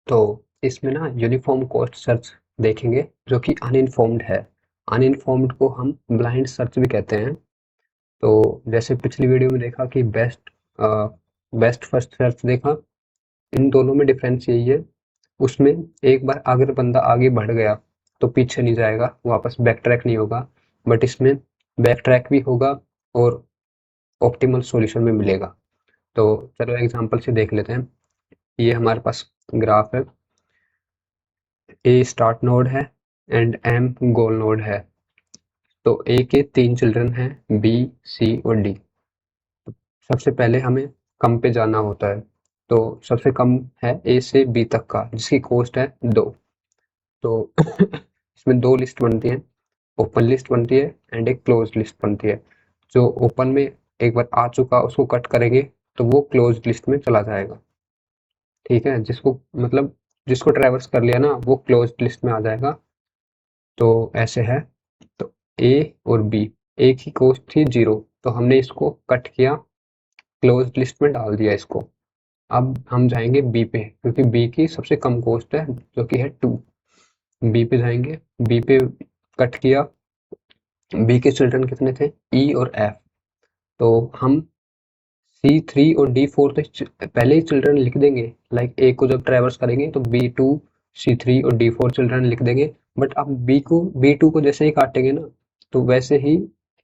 तो इसमें ना यूनिफॉर्म कॉस्ट सर्च देखेंगे जो कि अनइन्फॉर्म्ड है। अनइन्फॉर्म्ड को हम ब्लाइंड सर्च भी कहते हैं। तो जैसे पिछली वीडियो में देखा कि बेस्ट फर्स्ट सर्च देखा, इन दोनों में डिफरेंस यही है। उसमें एक बार अगर बंदा आगे बढ़ गया तो पीछे नहीं जाएगा, वापस बैक ट्रैक नहीं होगा। बट इसमें बैक ट्रैक भी होगा और ऑप्टिमल सॉल्यूशन भी मिलेगा। तो चलो एग्जांपल से देख लेते हैं। ये हमारे पास ग्राफ है। ए स्टार्ट नोड है एंड एम गोल नोड है। तो ए के 3 चिल्ड्रन हैं, बी, सी और डी। सबसे पहले हमें कम पे जाना होता है। तो सबसे कम है ए से बी तक का, जिसकी कॉस्ट है 2। तो इसमें 2 लिस्ट बनती हैं, ओपन लिस्ट बनती है एंड एक क्लोज लिस्ट बनती है। जो ओपन में एक बार आ चुका उसको कट करेंगे तो वो क्लोज लिस्ट में चला जाएगा। ठीक है, जिसको ट्रैवर्स कर लिया ना वो क्लोज लिस्ट में आ जाएगा। तो ऐसे है। तो ए और बी, ए की कॉस्ट थी 0, तो हमने इसको कट किया, क्लोज लिस्ट में डाल दिया इसको। अब हम जाएंगे बी पे, क्योंकि बी की सबसे कम कॉस्ट है जो कि है 2। बी पे जाएंगे, बी पे कट किया। बी के चिल्ड्रन कितने थे, ई और एफ। तो हम C3 और D4 तो पहले ही चिल्ड्रन लिख देंगे। लाइक ए को जब ट्रैवर्स करेंगे तो B2, C3 और D4 चिल्ड्रन लिख देंगे। बट अब B2 को जैसे ही काटेंगे ना, तो वैसे ही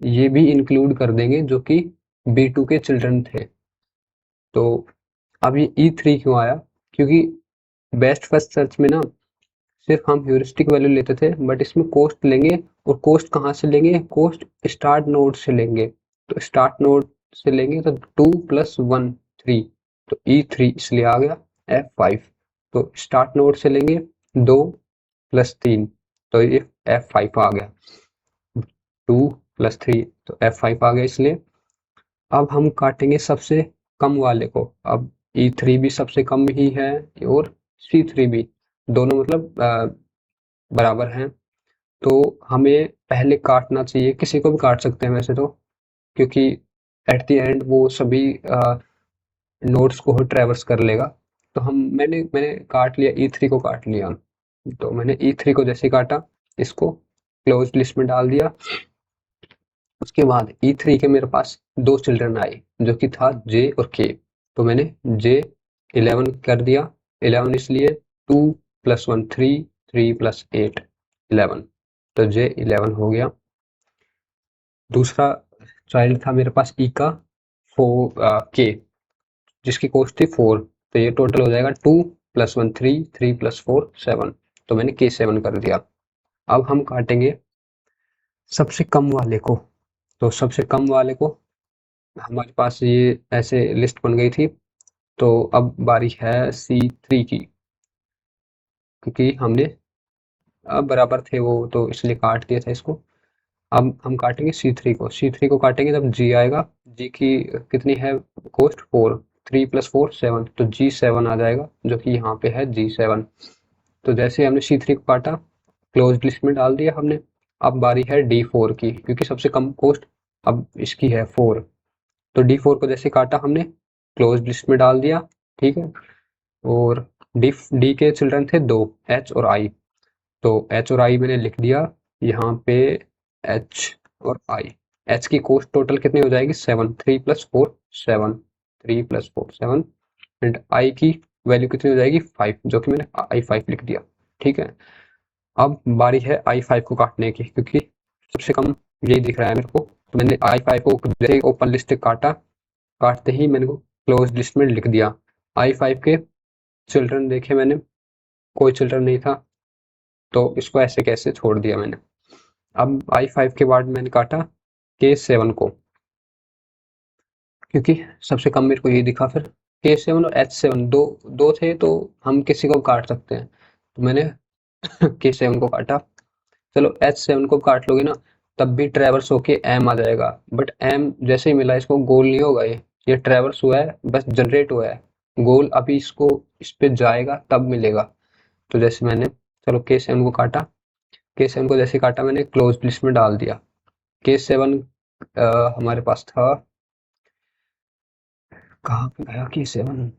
ये भी इंक्लूड कर देंगे जो कि B2 के चिल्ड्रन थे। तो अब ये E3 क्यों आया, क्योंकि बेस्ट फर्स्ट सर्च में ना सिर्फ हम ह्यूरिस्टिक वैल्यू लेते थे, बट इसमें कॉस्ट लेंगे। और कॉस्ट कहाँ से लेंगे, कॉस्ट स्टार्ट नोड से लेंगे। तो स्टार्ट नोड से लेंगे तो 2 + 1 3, तो E3 इसलिए आ गया F5। तो स्टार्ट नोड से लेंगे 2 + 3, तो ये F5 आ गया। 2 + 3 तो F5 आ गया इसलिए। अब हम काटेंगे सबसे कम वाले को। अब E3 भी सबसे कम ही है और C3 भी, दोनों मतलब बराबर हैं। तो हमें पहले काटना चाहिए, किसी को भी काट सकते हैं वैसे तो, क्योंकि एट द एंड वो सभी नोड्स को ट्रैवर्स कर लेगा। तो मैंने काट लिया, E3 को काट लिया। तो मैंने E3 को जैसे काटा, इसको क्लोज लिस्ट में डाल दिया। उसके बाद E3 के मेरे पास 2 चिल्ड्रन आए जो कि था J और K। तो मैंने J11 कर दिया। 11 इसलिए 2 + 1 3, 3 + 8 11, तो J11 हो गया। दूसरा चाइल्ड था मेरे पास E का K, जिसकी कॉस्ट थी 4। तो ये टोटल हो जाएगा 2 + 1 3, 3 + 4 7। तो मैंने K7 कर दिया। अब हम काटेंगे सबसे कम वाले को। तो सबसे कम वाले को हमारे पास ये ऐसे लिस्ट बन गई थी। तो अब बारी है C3 की, क्योंकि हमने अब बराबर थे वो तो इसलिए काट दिया था इसको। अब हम काटेंगे C3 को। C3 को काटेंगे जब G आएगा। G की कितनी है कॉस्ट, 4। 3 + 4 7, तो G7 आ जाएगा जो कि यहाँ पे है G7। तो जैसे हमने C3 को काटा, क्लोज लिस्ट में डाल दिया हमने। अब बारी है D4 की, क्योंकि सबसे कम कॉस्ट अब इसकी है 4। तो D4 को जैसे काटा हमने, क्लोज लिस्ट में डाल दिया। ठीक है। और डी के चिल्ड्रन थे 2, H और I। तो H और I मैंने लिख दिया यहाँ पे, H और I। H की कॉस्ट टोटल कितनी हो जाएगी, 7। 3 + 4 7, 3 + 4 7। एंड I की वैल्यू कितनी हो जाएगी, 5, जो कि मैंने I5 लिख दिया। ठीक है। अब बारी है I5 को काटने की, क्योंकि सबसे कम यही दिख रहा है मेरे को। तो मैंने I5 को जैसे ओपन लिस्ट काटा, काटते ही मैंने को क्लोज लिस्ट में लिख दिया। I5 के चिल्ड्रन देखे मैंने, कोई चिल्ड्रन नहीं था, तो इसको ऐसे कैसे छोड़ दिया मैंने। अब I5 के बाद मैंने काटा K7 को, क्योंकि सबसे कम मेरे को ये दिखा। फिर K7 और H7 दो दो थे, तो हम किसी को काट सकते हैं। तो मैंने K7 को काटा। चलो H7 को काट लोगे ना, तब भी ट्रैवर्स होके M आ जाएगा। बट M जैसे ही मिला, इसको गोल नहीं होगा। ये ट्रैवर्स हुआ है, बस जनरेट हुआ है। गोल अभी इसको इस पे जाएगा तब मिलेगा। तो जैसे मैंने, चलो K7 को काटा। K7 को जैसे काटा मैंने, क्लोज लिस्ट में डाल दिया। K7 हमारे पास था, कहाँ पे गया K7,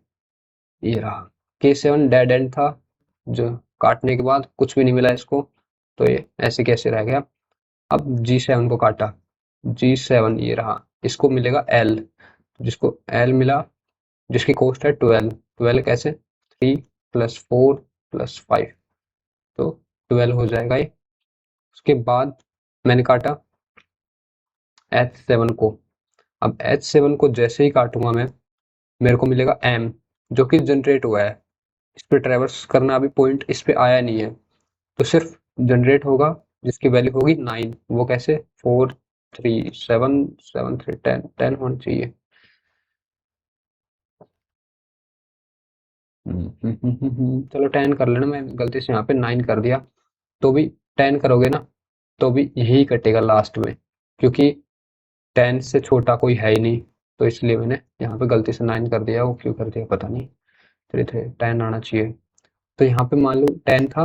ये रहा। K7 डेड एंड था, जो काटने के बाद कुछ भी नहीं मिला इसको, तो ये ऐसे कैसे रह गया। अब G7 को काटा, G7 ये रहा, इसको मिलेगा L, जिसको L मिला, जिसकी कॉस्ट है 12। 12 कैसे, 3 + 4 + 5, तो 12 हो जाएगा ये। उसके बाद मैंने काटा H7 को। अब H7 को जैसे ही काटूंगा मैं, मेरे को मिलेगा M, जो कि जनरेट हुआ है। इस पे ट्रेवर्स करना अभी पॉइंट इस पे आया नहीं है, तो सिर्फ जनरेट होगा, जिसकी वैल्यू होगी 9। वो कैसे, 4 3 7 7 3 10 10 होना चाहिए। चलो 10 कर लेना, मैं गलती से यहाँ पे 9 कर दिया। तो भी 10 करोगे ना, तो भी यही कटेगा लास्ट में, क्योंकि 10 से छोटा कोई है ही नहीं, तो इसलिए मैंने यहाँ पे गलती से 9 कर दिया। वो क्यों कर दिया पता नहीं, चलिए थे 10 आना चाहिए। तो यहाँ पे मान लो 10 था,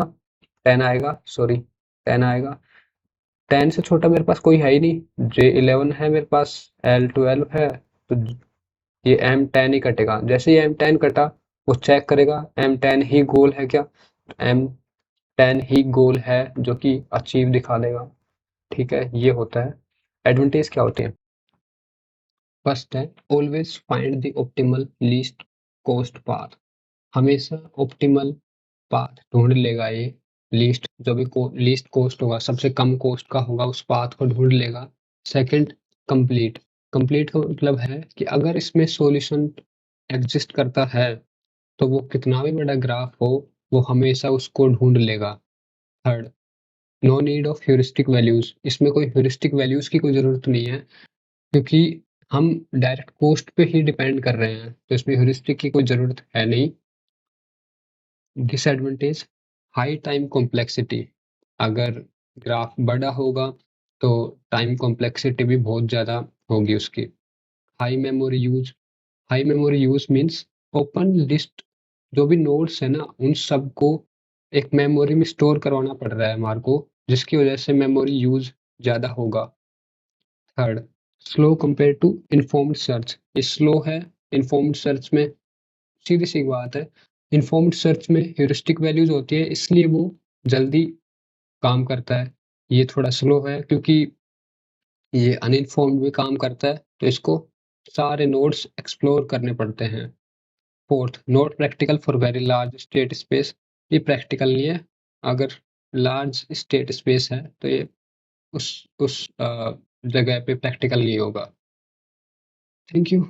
10 आएगा, सॉरी 10 आएगा। 10 से छोटा मेरे पास कोई है ही नहीं, J11 है मेरे पास, L12 है, तो ये M10 ही कटेगा। जैसे ही M10 कटा, वो चेक करेगा M10 ही गोल है क्या, तो M10 ही गोल है, जो कि अचीव दिखा देगा। ठीक है, ये होता है। एडवांटेज क्या होते हैं, फर्स्ट है always find the optimal least cost path. हमेशा ऑप्टिमल पाथ ढूंढ लेगा ये, लीस्ट जो भी लीस्ट कॉस्ट होगा, सबसे कम कॉस्ट का होगा, उस पाथ को ढूंढ लेगा। Second, complete. कंप्लीट का मतलब है कि अगर इसमें सॉल्यूशन एग्जिस्ट करता है, तो वो कितना भी बड़ा ग्राफ हो, वो हमेशा उसको ढूंढ लेगा। Third, no need of heuristic values. इसमें कोई ह्यूरिस्टिक वैल्यूज की कोई जरूरत नहीं है, क्योंकि हम डायरेक्ट कॉस्ट पे ही डिपेंड कर रहे हैं, तो इसमें ह्यूरिस्टिक की कोई जरूरत है नहीं। Disadvantage, high time complexity. अगर ग्राफ बड़ा होगा, तो टाइम कॉम्प्लेक्सिटी भी बहुत ज़्यादा होगी उसकी। High memory use. High memory use means open list, जो भी नोड्स है ना, उन सबको एक मेमोरी में स्टोर करवाना पड़ रहा है हमारे को, जिसकी वजह से मेमोरी यूज ज़्यादा होगा। Third, slow compare to informed search. ये स्लो है इन्फॉर्म्ड सर्च में, सीधी सी बात है। इन्फॉर्म्ड सर्च में ह्यूरिस्टिक वैल्यूज होती है, इसलिए वो जल्दी काम करता है। ये थोड़ा स्लो है, क्योंकि ये अनइन्फॉर्म्ड भी काम करता है, तो इसको सारे नोड्स एक्सप्लोर करने पड़ते हैं। Fourth, not practical for very large state space. ये प्रैक्टिकल नहीं है, अगर लार्ज स्टेट स्पेस है तो ये उस जगह पे प्रैक्टिकल नहीं होगा। Thank you.